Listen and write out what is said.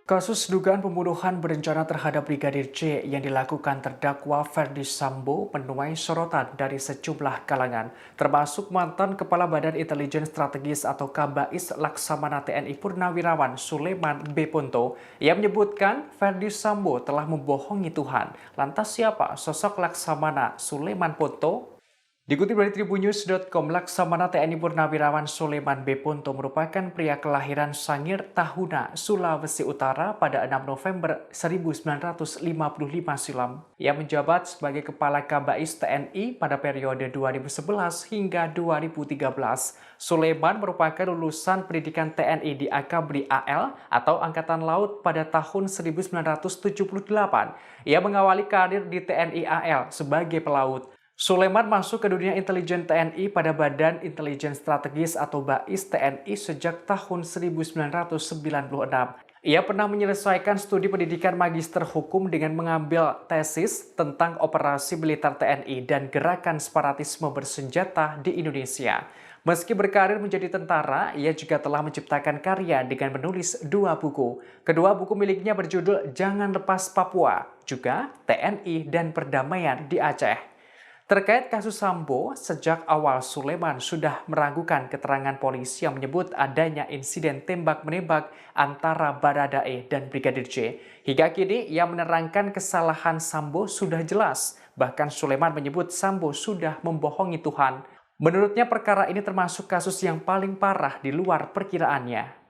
Kasus dugaan pembunuhan berencana terhadap Brigadir J yang dilakukan terdakwa Ferdi Sambo menuai sorotan dari sejumlah kalangan, termasuk mantan Kepala Badan Intelijen Strategis atau Kabais Laksamana TNI Purnawirawan Suleman B. Ponto yang menyebutkan Ferdi Sambo telah membohongi Tuhan. Lantas siapa sosok Laksamana Suleman Ponto? Dikutip dari tribunnews.com, Laksamana TNI Purnawirawan Suleman B. Ponto merupakan pria kelahiran Sangir Tahuna, Sulawesi Utara pada 6 November 1955 silam. Ia menjabat sebagai Kepala Kabais TNI pada periode 2011 hingga 2013. Suleman merupakan lulusan pendidikan TNI di Akabri AL atau Angkatan Laut pada tahun 1978. Ia mengawali karir di TNI AL sebagai pelaut. Suleman masuk ke dunia intelijen TNI pada Badan Intelijen Strategis atau BAIS TNI sejak tahun 1996. Ia pernah menyelesaikan studi pendidikan magister hukum dengan mengambil tesis tentang operasi militer TNI dan gerakan separatisme bersenjata di Indonesia. Meski berkarir menjadi tentara, ia juga telah menciptakan karya dengan menulis 2 buku. Kedua buku miliknya berjudul Jangan Lepas Papua, juga TNI dan Perdamaian di Aceh. Terkait kasus Sambo, sejak awal Suleman sudah meragukan keterangan polisi yang menyebut adanya insiden tembak-menembak antara Baradae dan Brigadir J. Hingga kini, ia menerangkan kesalahan Sambo sudah jelas. Bahkan Suleman menyebut Sambo sudah membohongi Tuhan. Menurutnya perkara ini termasuk kasus yang paling parah di luar perkiraannya.